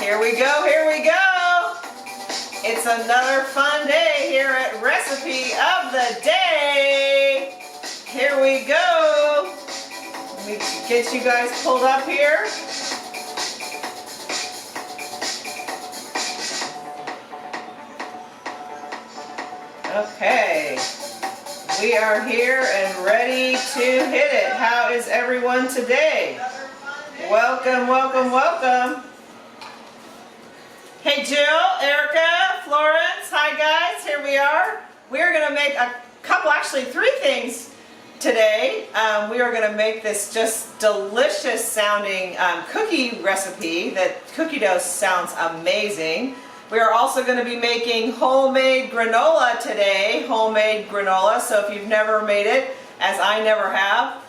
Here we go, here we go. It's another fun day here at Recipe of the Day. Here we go. Let me get you guys pulled up here. Okay, we are here and ready to hit it. How is everyone today? Welcome, welcome, welcome. Hey Jill, Erica, Florence, hi guys, here we are. We are going to make a couple, actually 3 things today. We are going to make this just delicious sounding cookie recipe. That cookie dough sounds amazing. We are also going to be making homemade granola today, homemade granola. So if you've never made it, as I never have,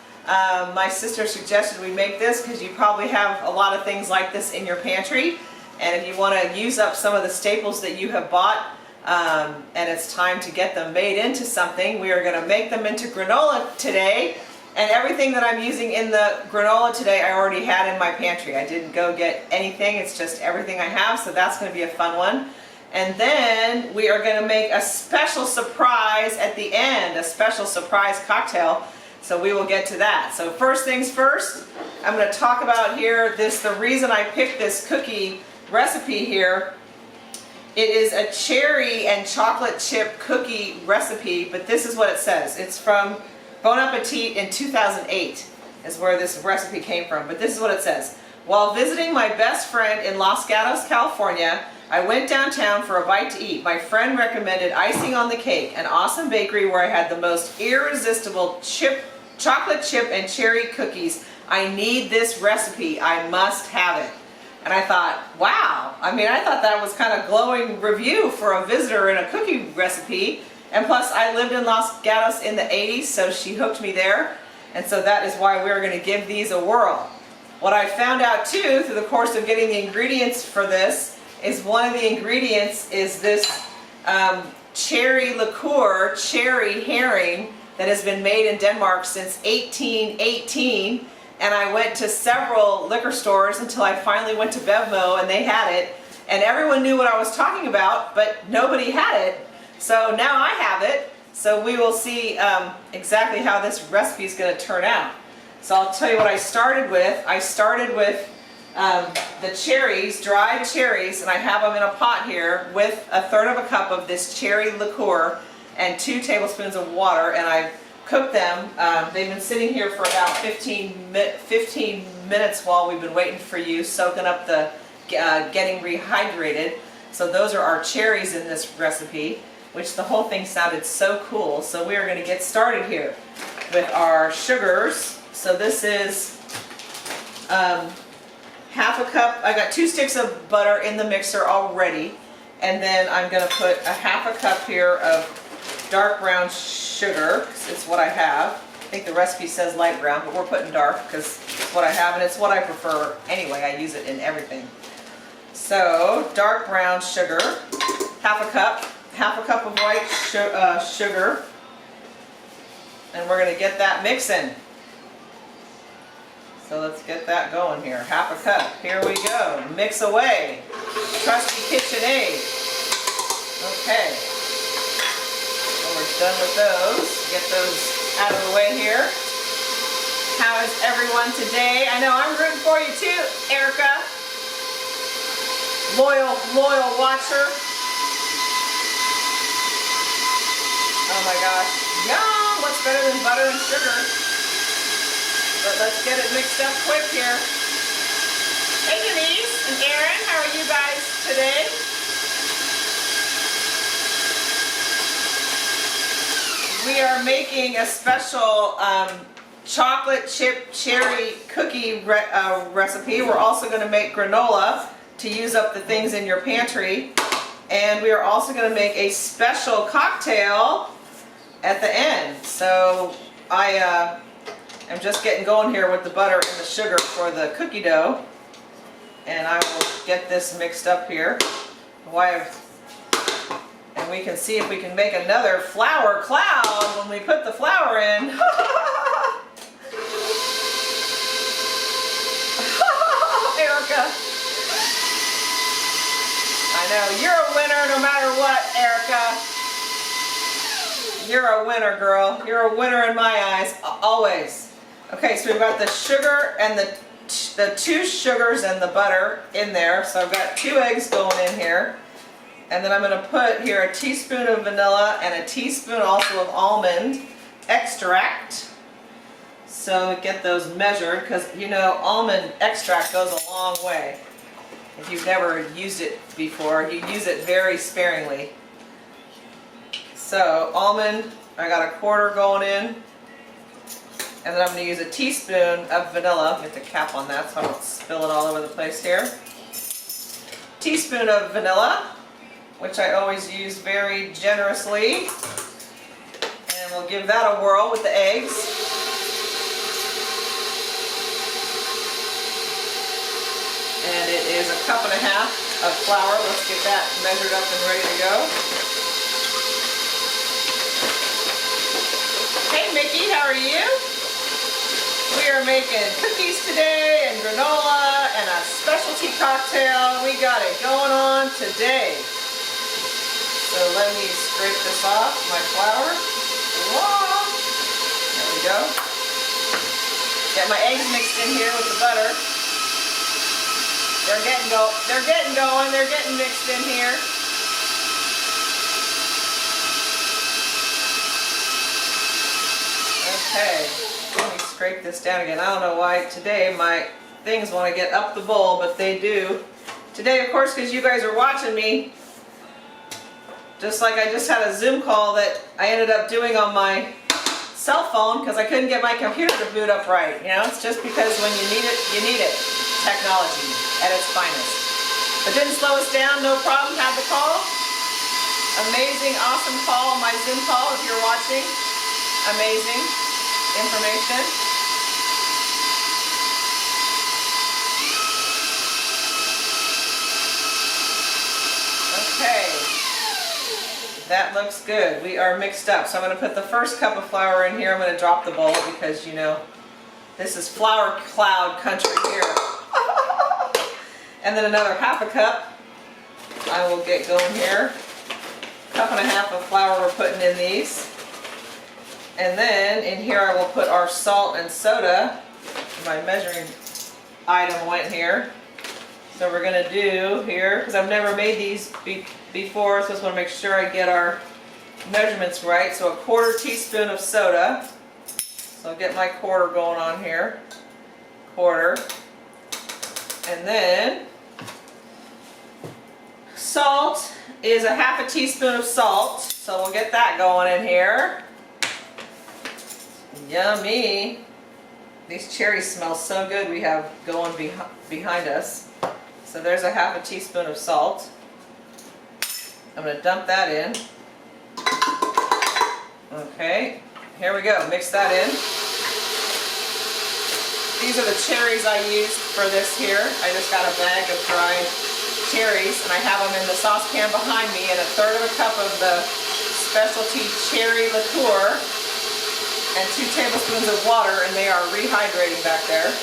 my sister suggested we make this because you probably have a lot of things like this in your pantry. And if you want to use up some of the staples that you have bought and it's time to get them made into something, we are going to make them into granola today. And everything that I'm using in the granola today I already had in my pantry. I didn't go get anything, it's just everything I have, so that's going to be a fun one. And then we are going to make a special surprise at the end, a special surprise cocktail. So we will get to that. So first things first, I'm going to talk about here the reason I picked this cookie recipe here. It is a cherry and chocolate chip cookie recipe, but this is what it says. It's from Bon Appetit in 2008 is where this recipe came from, but this is what it says. While visiting my best friend in Los Gatos, California, I went downtown for a bite to eat. My friend recommended Icing on the Cake, an awesome bakery where I had the most irresistible chocolate chip and cherry cookies. I need this recipe. I must have it. And I thought, wow. I mean, I thought that was kind of glowing review for a visitor in a cookie recipe. And plus, I lived in Los Gatos in the 80s, so she hooked me there. And so that is why we're going to give these a whirl. What I found out too, through the course of getting the ingredients for this, is one of the ingredients is this cherry liqueur, Cherry Heering, that has been made in Denmark since 1818. And I went to several liquor stores until I finally went to Bevmo and they had it. And everyone knew what I was talking about, but nobody had it. So now I have it, so we will see exactly how this recipe is going to turn out. So I'll tell you what I started with. I started with the cherries, dried cherries, and I have them in a pot here with 1/3 of a cup of this cherry liqueur and 2 tablespoons of water, and I cooked them. They've been sitting here for about 15 minutes while we've been waiting for you, soaking up the getting rehydrated. So those are our cherries in this recipe, which the whole thing sounded so cool. So we are going to get started here with our sugars. So this is 1/2 cup. I got 2 sticks of butter in the mixer already. And then I'm going to put 1/2 cup here of dark brown sugar. It's what I have. I think the recipe says light brown, but we're putting dark because it's what I have and it's what I prefer anyway. I use it in everything. So dark brown sugar, 1/2 cup. 1/2 cup of white sugar, and we're going to get that mixing. So let's get that going here. 1/2 cup. Here we go. Mix away. Trusty KitchenAid. Okay. So we're done with those. Get those out of the way here. How is everyone today? I know I'm rooting for you too, Erica. Loyal watcher. Oh my gosh, yum! What's better than butter and sugar? But let's get it mixed up quick here. Hey Denise and Aaron, how are you guys today? We are making a special chocolate chip cherry cookie recipe. We're also going to make granola to use up the things in your pantry. And we are also going to make a special cocktail at the end. So I am just getting going here with the butter and the sugar for the cookie dough. And I will get this mixed up here. And we can see if we can make another flour cloud when we put the flour in. Erica. I know, you're a winner no matter what, Erica. You're a winner, girl. You're a winner in my eyes, always. Okay, so we've got the sugar and the 2 sugars and the butter in there. So I've got 2 eggs going in here. And then I'm going to put here a teaspoon of vanilla and a teaspoon also of almond extract. So get those measured, because you know almond extract goes a long way. If you've never used it before, you use it very sparingly. So almond, I got a 1/4 going in. And then I'm going to use a teaspoon of vanilla. Get the cap on that so I don't spill it all over the place here. Teaspoon of vanilla, which I always use very generously. And we'll give that a whirl with the eggs. And it is a 1.5 cups of flour. Let's get that measured up and ready to go. Hey Mickey, how are you? We are making cookies today and granola and a specialty cocktail. We got it going on today. So let me scrape this off my flour. Whoa. There we go. Get my eggs mixed in here with the butter. They're getting going. They're getting mixed in here. Okay. Let me scrape this down again. I don't know why today my things want to get up the bowl, but they do. Today, of course, because you guys are watching me, just like I just had a Zoom call that I ended up doing on my cell phone because I couldn't get my computer to boot up right. You know, it's just because when you need it, you need it. Technology at its finest. But didn't slow us down, no problem, had the call. Amazing, awesome call on my Zoom call if you're watching. Amazing information. Okay, that looks good. We are mixed up. So I'm going to put the first cup of flour in here. I'm going to drop the bowl because, you know, this is flour cloud country here. And then another 1/2 cup I will get going here. 1.5 cups of flour we're putting in these. And then in here I will put our salt and soda. My measuring item went here. So we're going to do here, because I've never made these before, so I just want to make sure I get our measurements right. So a 1/4 teaspoon of soda. So I'll get my 1/4 going on here. 1/4. And then salt is a 1/2 teaspoon of salt. So we'll get that going in here. Yummy. These cherries smell so good we have going behind us. So there's a 1/2 teaspoon of salt. I'm going to dump that in. Okay, here we go. Mix that in. These are the cherries I used for this here. I just got a bag of dried cherries and I have them in the saucepan behind me, and a 1/3 cup of the specialty cherry liqueur and 2 tablespoons of water, and they are rehydrating back there.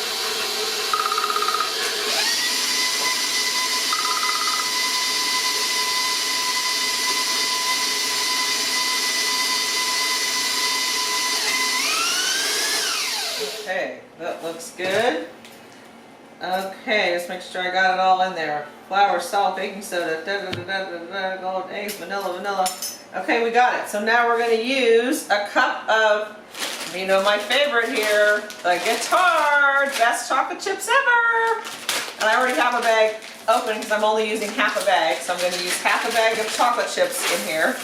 Okay, that looks good. Okay, just make sure I got it all in there. Flour, salt, baking soda, gold, eggs, vanilla. Okay, we got it. So now we're going to use a cup of, you know, my favorite here, the Guitar, best chocolate chips ever. And I already have a bag open because I'm only using 1/2 bag. So I'm going to use 1/2 bag of chocolate chips in here.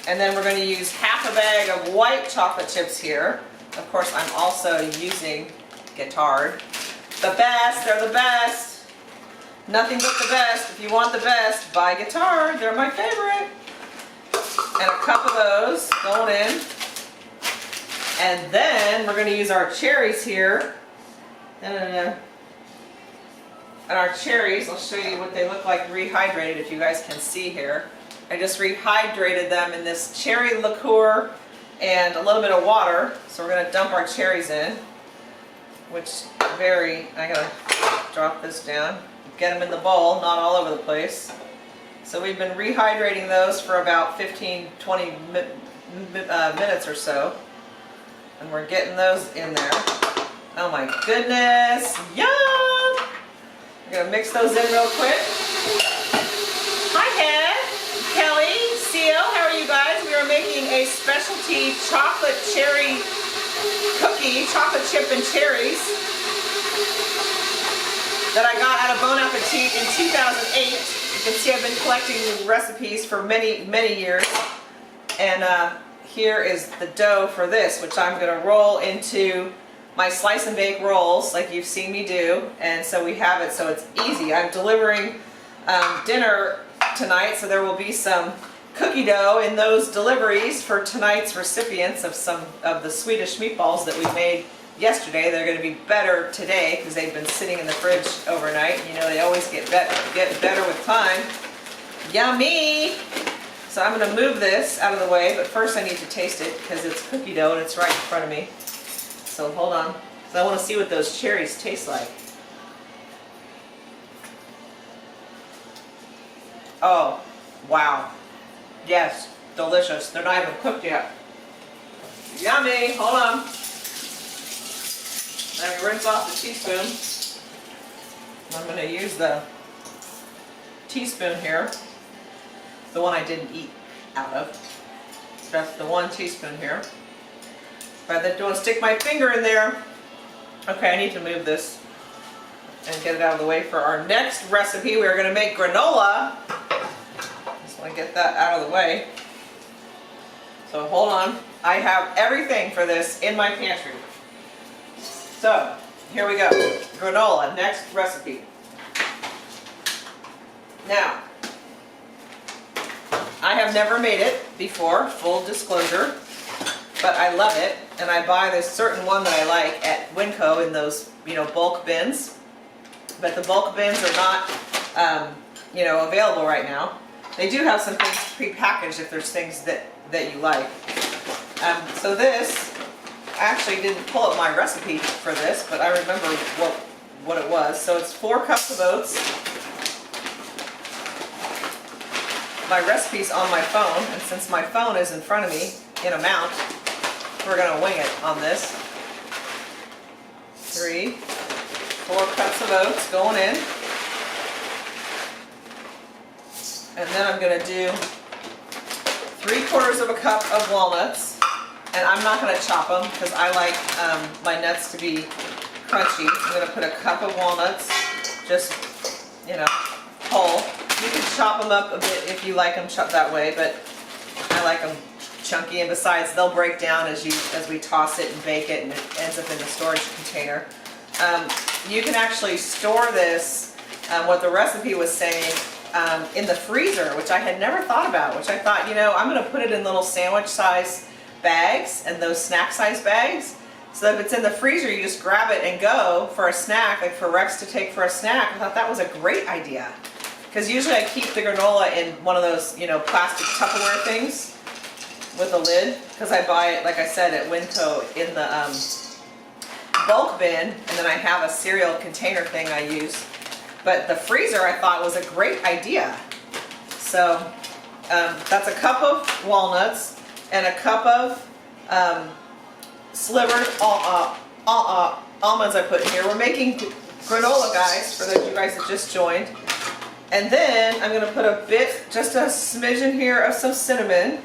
And then we're going to use 1/2 bag of white chocolate chips here. Of course, I'm also using Guitar. The best, they're the best. Nothing but the best. If you want the best, buy Guitar. They're my favorite. And a cup of those going in. And then we're going to use our cherries here. And our cherries, I'll show you what they look like rehydrated if you guys can see here. I just rehydrated them in this cherry liqueur and a little bit of water. So we're going to dump our cherries in, which I gotta drop this down, get them in the bowl, not all over the place. So we've been rehydrating those for about 15-20 minutes or so. And we're getting those in there. Oh my goodness, yum! We're gonna mix those in real quick. Hi Head, Kelly, Seal, how are you guys? We are making a specialty chocolate cherry cookie, chocolate chip and cherries, that I got out of Bon Appetit in 2008. You can see I've been collecting recipes for many, many years. And here is the dough for this, which I'm going to roll into my slice and bake rolls like you've seen me do. And so we have it so it's easy. I'm delivering dinner tonight, so there will be some cookie dough in those deliveries for tonight's recipients of some of the Swedish meatballs that we made yesterday. They're going to be better today because they've been sitting in the fridge overnight. You know, they always get better with time. Yummy! So I'm going to move this out of the way, but first I need to taste it because it's cookie dough and it's right in front of me. So hold on, because I want to see what those cherries taste like. Oh, wow. Yes, delicious. They're not even cooked yet. Yummy! Hold on. Let me rinse off the teaspoon. I'm going to use the teaspoon here. The one I didn't eat out of. That's the 1 teaspoon here. If I don't want to stick my finger in there. Okay, I need to move this and get it out of the way for our next recipe. We're going to make granola. Just want to get that out of the way. So hold on. I have everything for this in my pantry. So, here we go. Granola, next recipe. Now, I have never made it before, full disclosure, but I love it, and I buy this certain one that I like at Winco in those, you know, bulk bins. But the bulk bins are not, you know, available right now. They do have some things pre-packaged if there's things that you like. So this, I actually didn't pull up my recipe for this, but I remember what it was. So it's 4 cups of oats. My recipe's on my phone, and since my phone is in front of me in amount, we're going to wing it on this. 4 cups of oats going in. And then I'm going to do 3/4 of a cup of walnuts. And I'm not going to chop them because I like my nuts to be crunchy. I'm going to put a cup of walnuts, just, you know, whole. You can chop them up a bit if you like them chopped that way, but I like them chunky, and besides they'll break down as we toss it and bake it, and it ends up in the storage container. You can actually store this, what the recipe was saying, in the freezer, which I had never thought about, which I thought, you know, I'm going to put it in little sandwich size bags and those snack size bags, so that if it's in the freezer you just grab it and go for a snack, like for Rex to take for a snack. I thought that was a great idea. Because usually I keep the granola in one of those, you know, plastic Tupperware things with a lid. Because I buy it, like I said, at Winco in the bulk bin. And then I have a cereal container thing I use. But the freezer I thought was a great idea. So that's a cup of walnuts and a cup of slivered almonds I put in here. We're making granola, guys, for those of you guys that just joined. And then I'm going to put a bit, just a smidgen here of some cinnamon.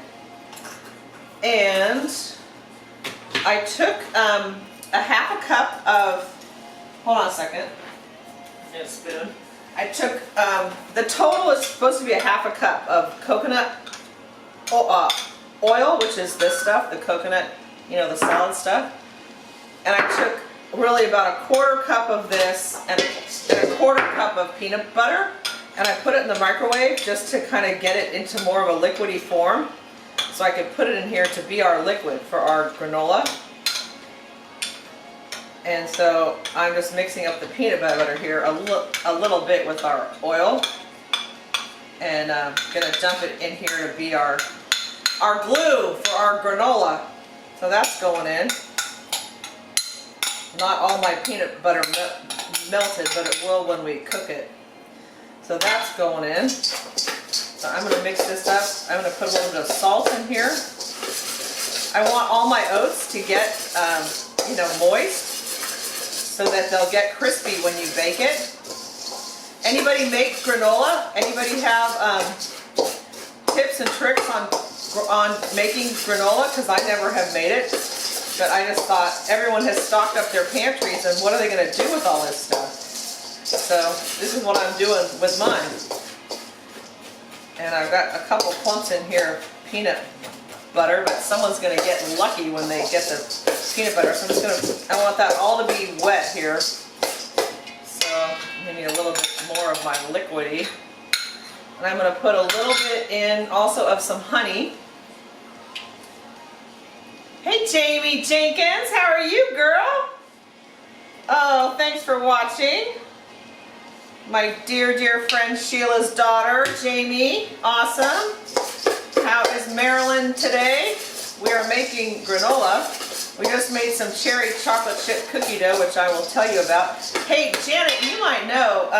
And I took a 1/2 cup of, hold on a second, get a spoon. I took, the total is supposed to be a 1/2 cup of coconut oil, which is this stuff, the coconut, you know, the solid stuff. And I took really about a 1/4 cup of this and a 1/4 cup of peanut butter. And I put it in the microwave just to kind of get it into more of a liquidy form, so I could put it in here to be our liquid for our granola. And so I'm just mixing up the peanut butter here a little bit with our oil, and I'm gonna dump it in here to be our glue for our granola. So that's going in. Not all my peanut butter melted, but it will when we cook it. So that's going in. So I'm going to mix this up. I'm going to put a little bit of salt in here. I want all my oats to get, moist so that they'll get crispy when you bake it. Anybody make granola? Anybody have tips and tricks on making granola? Because I never have made it. But I just thought everyone has stocked up their pantries, and what are they going to do with all this stuff? So this is what I'm doing with mine. And I've got a couple clumps in here of peanut butter, but someone's going to get lucky when they get the peanut butter. So I'm just going to, I want that all to be wet here. So I need a little bit more of my liquidy. And I'm going to put a little bit in also of some honey. Hey Jamie Jenkins, how are you, girl? Oh, thanks for watching. My dear, dear friend Sheila's daughter, Jamie. Awesome. How is Marilyn today? We are making granola. We just made some cherry chocolate chip cookie dough, which I will tell you about. Hey, Janet, you might know,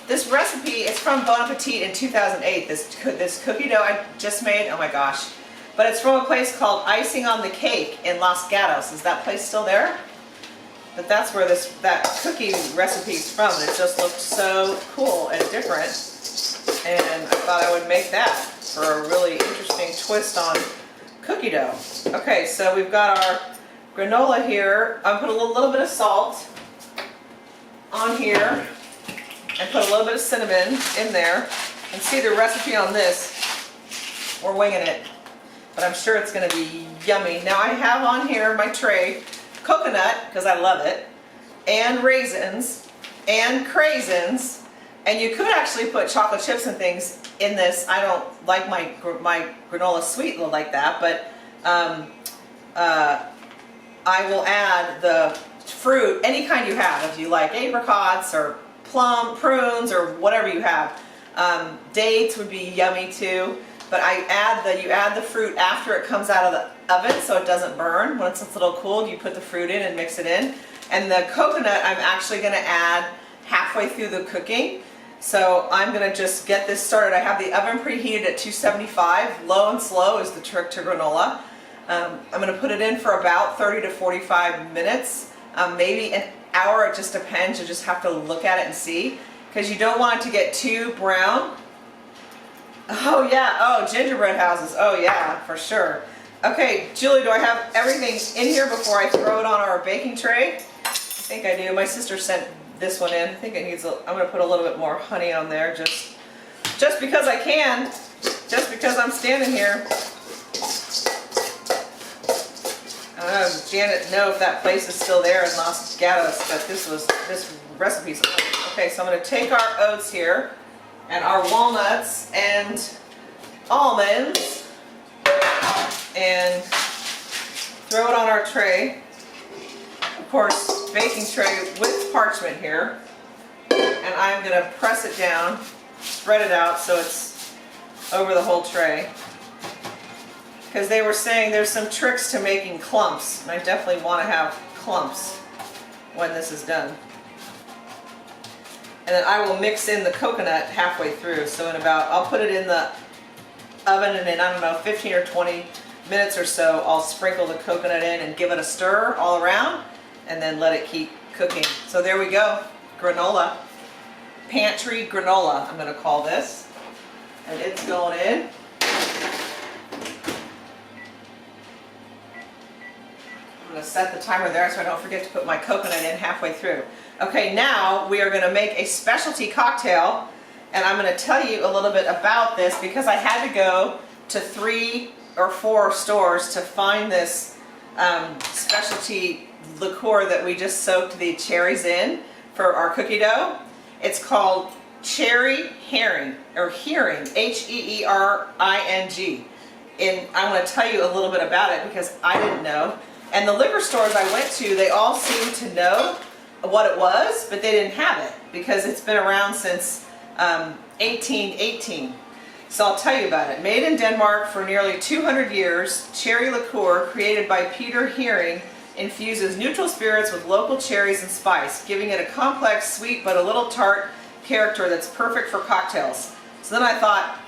this recipe is from Bon Appetit in 2008. This cookie dough I just made, oh my gosh. But it's from a place called Icing on the Cake in Los Gatos. Is that place still there? But that's where that cookie recipe is from. It just looked so cool and different. And I thought I would make that for a really interesting twist on cookie dough. Okay, so we've got our granola here. I put a little bit of salt on here and put a little bit of cinnamon in there. And see the recipe on this, we're winging it. But I'm sure it's going to be yummy. Now I have on here my tray coconut, because I love it, and raisins, and craisins, and you could actually put chocolate chips and things in this. I don't like my granola sweet like that, but I will add the fruit, any kind you have, if you like apricots or prunes or whatever you have. Dates would be yummy too. But you add the fruit after it comes out of the oven so it doesn't burn. Once it's a little cooled, you put the fruit in and mix it in. And the coconut I'm actually going to add halfway through the cooking. So I'm going to just get this started. I have the oven preheated at 275. Low and slow is the trick to granola. I'm going to put it in for about 30 to 45 minutes, maybe an hour. It just depends. You just have to look at it and see, because you don't want it to get too brown. Oh yeah, oh, gingerbread houses, oh yeah, for sure. Okay, Julie, do I have everything in here before I throw it on our baking tray? I think I do. My sister sent this one in. I think it needs, I'm going to put a little bit more honey on there, just because I can, just because I'm standing here. I don't know, Janet, know if that place is still there in Los Gatos, but this recipe's, okay, so I'm going to take our oats here, and our walnuts and almonds, and throw it on our tray. Of course, baking tray with parchment here. And I'm going to press it down, spread it out so it's over the whole tray. Because they were saying there's some tricks to making clumps, and I definitely want to have clumps when this is done. And then I will mix in the coconut halfway through. So I'll put it in the oven, and in, I don't know, 15 or 20 minutes or so, I'll sprinkle the coconut in and give it a stir all around, and then let it keep cooking. So there we go, granola. Pantry granola, I'm going to call this. And it's going in. I'm going to set the timer there so I don't forget to put my coconut in halfway through. Okay, now we are going to make a specialty cocktail, and I'm going to tell you a little bit about this because I had to go to 3 or 4 stores to find this specialty liqueur that we just soaked the cherries in for our cookie dough. It's called Cherry Heering, or Heering, H-E-E-R-I-N-G. And I'm going to tell you a little bit about it because I didn't know. And the liquor stores I went to, they all seemed to know what it was, but they didn't have it because it's been around since 1818. So I'll tell you about it. Made in Denmark for nearly 200 years, cherry liqueur created by Peter Heering infuses neutral spirits with local cherries and spice, giving it a complex, sweet, but a little tart character that's perfect for cocktails. So then I thought,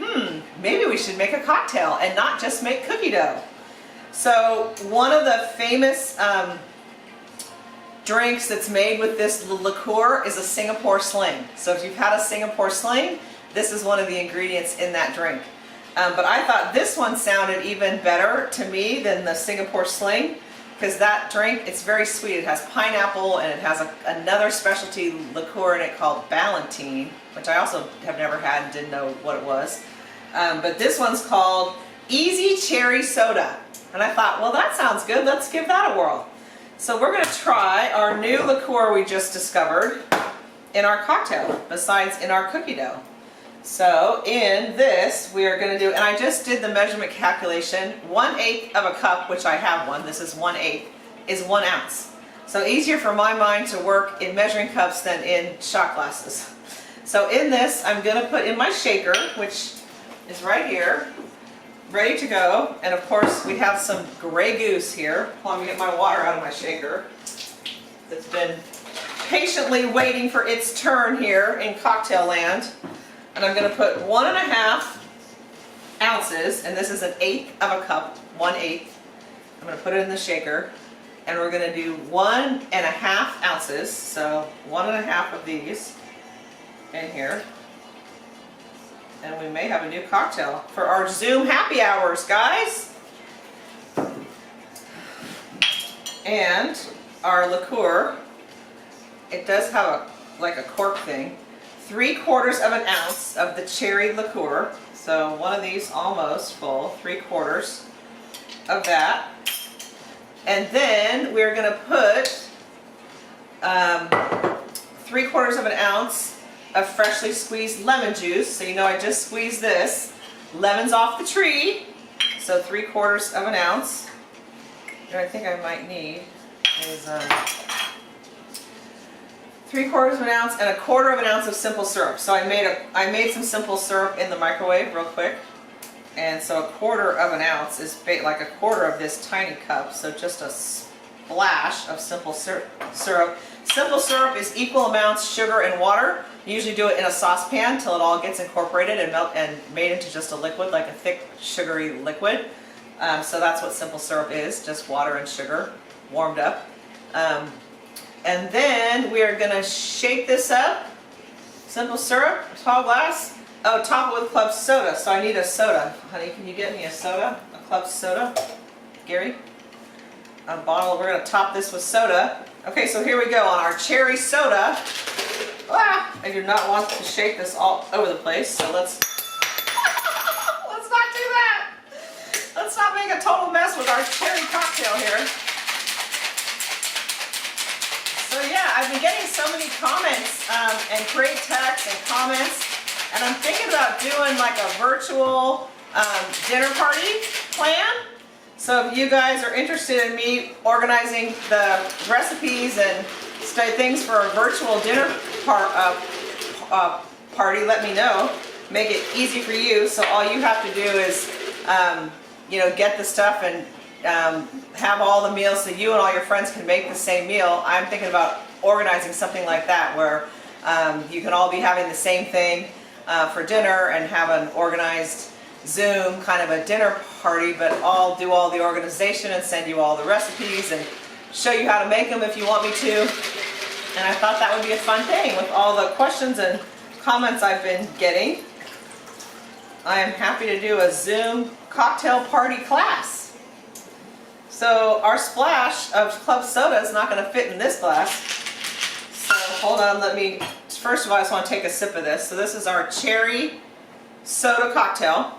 maybe we should make a cocktail and not just make cookie dough. So one of the famous drinks that's made with this liqueur is a Singapore sling. So if you've had a Singapore sling, this is one of the ingredients in that drink. But I thought this one sounded even better to me than the Singapore sling, because that drink, it's very sweet. It has pineapple and it has another specialty liqueur in it called Ballantine, which I also have never had and didn't know what it was. But this one's called Easy Cherry Soda. And I thought, well, that sounds good. Let's give that a whirl. So we're going to try our new liqueur we just discovered in our cocktail, besides in our cookie dough. So in this, we are going to do, and I just did the measurement calculation, 1/8 of a cup, which I have one, this is 1/8, is 1 ounce. So easier for my mind to work in measuring cups than in shot glasses. So in this, I'm going to put in my shaker, which is right here, ready to go. And of course, we have some Grey Goose here. Let me get my water out of my shaker. That's been patiently waiting for its turn here in cocktail land. And I'm going to put 1.5 ounces, and this is 1/8 of a cup, 1/8. I'm going to put it in the shaker, and we're going to do 1.5 ounces, so 1.5 of these in here. And we may have a new cocktail for our Zoom happy hours, guys. And our liqueur, it does have like a cork thing. 3/4 of an ounce of the cherry liqueur. So one of these almost full, 3/4 of that. And then we're going to put 3/4 of an ounce of freshly squeezed lemon juice. So you know I just squeezed this. Lemon's off the tree. So 3/4 of an ounce. And I think I might need is 3/4 of an ounce and 1/4 of an ounce of simple syrup. So I made some simple syrup in the microwave real quick, and so 1/4 of an ounce is like 1/4 of this tiny cup. So just a splash of simple syrup. Simple syrup is equal amounts sugar and water. You usually do it in a saucepan till it all gets incorporated and made into just a liquid, like a thick sugary liquid. So that's what simple syrup is, just water and sugar warmed up. And then we are going to shake this up. Simple syrup, tall glass. Oh, top it with club soda. So I need a soda. Honey, can you get me a soda? A club soda? Gary? A bottle. We're going to top this with soda. Okay, so here we go on our cherry soda. I do not want to shake this all over the place, so let's not do that. Let's not make a total mess with our cherry cocktail here. So yeah, I've been getting so many comments and great texts and comments, and I'm thinking about doing like a virtual dinner party plan. So if you guys are interested in me organizing the recipes and things for a virtual dinner party, let me know. Make it easy for you. So all you have to do is, get the stuff and have all the meals so you and all your friends can make the same meal. I'm thinking about organizing something like that where you can all be having the same thing for dinner and have an organized Zoom kind of a dinner party, but I'll do all the organization and send you all the recipes and show you how to make them if you want me to. And I thought that would be a fun thing with all the questions and comments I've been getting. I am happy to do a Zoom cocktail party class. So our splash of club soda is not going to fit in this glass. So hold on, first of all I just want to take a sip of this. So this is our cherry soda cocktail.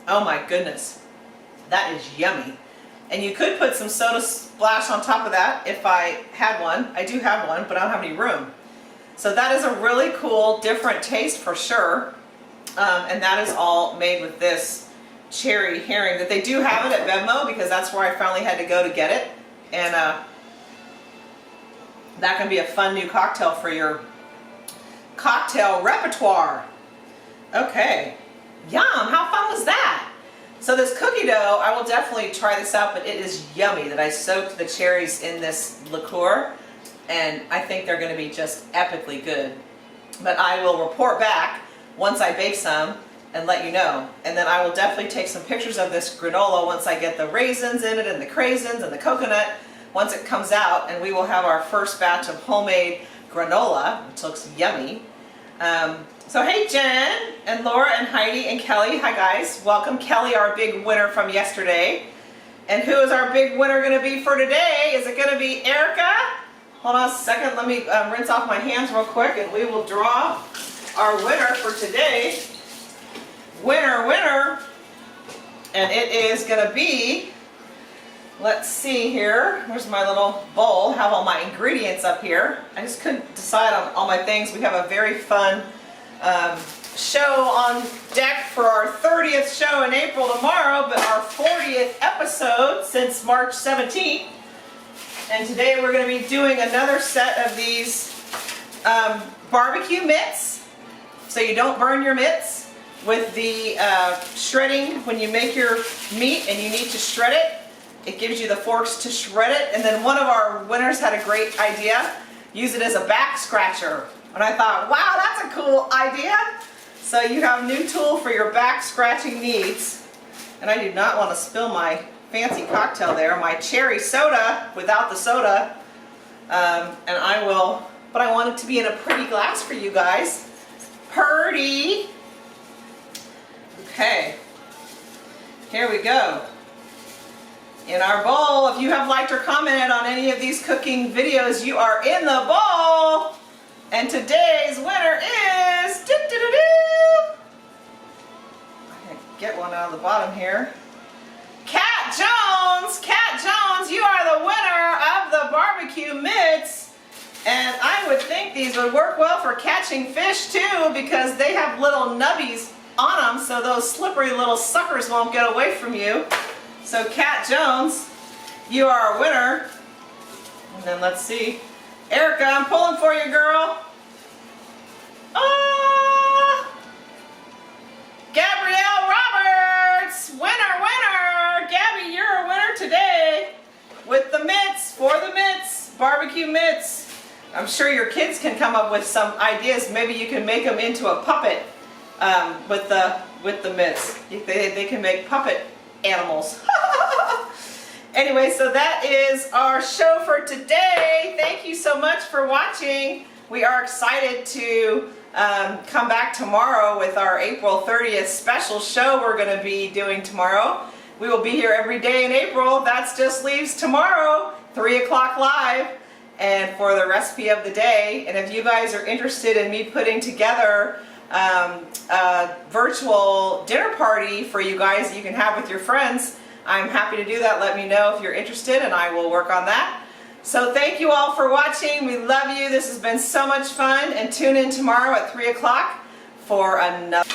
Oh my goodness, that is yummy. And you could put some soda splash on top of that if I had one. I do have one, but I don't have any room. So that is a really cool, different taste for sure. And that is all made with this Cherry Heering that they do have it at Venmo, because that's where I finally had to go to get it. And that can be a fun new cocktail for your cocktail repertoire. Okay, yum, how fun was that? So this cookie dough, I will definitely try this out, but it is yummy that I soaked the cherries in this liqueur, and I think they're going to be just epically good. but I will report back once I bake some and let you know. And then I will definitely take some pictures of this granola once I get the raisins in it and the craisins and the coconut once it comes out, and we will have our first batch of homemade granola, which looks yummy. So hey Jen and Laura and Heidi and Kelly, hi guys, welcome. Kelly, our big winner from yesterday. And who is our big winner going to be for today? Is it going to be Erica? Hold on a second, let me rinse off my hands real quick and we will draw our winner for today. Winner, and it is going to be, let's see here, where's my little bowl, have all my ingredients up here. I just couldn't decide on all my things. We have a very fun show on deck for our 30th show in April tomorrow, but our 40th episode since March 17th. And today we're going to be doing another set of these barbecue mitts, so you don't burn your mitts with the shredding. When you make your meat and you need to shred it, it gives you the forks to shred it. And then one of our winners had a great idea, use it as a back scratcher. And I thought, wow, that's a cool idea. So you have a new tool for your back scratching needs. And I do not want to spill my fancy cocktail there, my cherry soda without the soda. And I will, but I want it to be in a pretty glass for you guys. Pretty. Okay, here we go. In our bowl, if you have liked or commented on any of these cooking videos, you are in the bowl. And today's winner is, I can get one out of the bottom here. Cat Jones, you are the winner of the barbecue mitts. And I would think these would work well for catching fish too, because they have little nubbies on them, so those slippery little suckers won't get away from you. So Cat Jones, you are our winner. And then let's see, Erica, I'm pulling for you, girl. Gabrielle Roberts, winner. Gabby, you're a winner today with the mitts, for the mitts, barbecue mitts. I'm sure your kids can come up with some ideas. Maybe you can make them into a puppet with the mitts. They can make puppet animals. Anyway, so that is our show for today. Thank you so much for watching. We are excited to come back tomorrow with our April 30th special show we're going to be doing tomorrow. We will be here every day in April. That just leaves tomorrow, 3 o'clock live, and for the recipe of the day. And if you guys are interested in me putting together a virtual dinner party for you guys that you can have with your friends, I'm happy to do that. Let me know if you're interested and I will work on that. So thank you all for watching. We love you. This has been so much fun, and tune in tomorrow at 3 o'clock for another.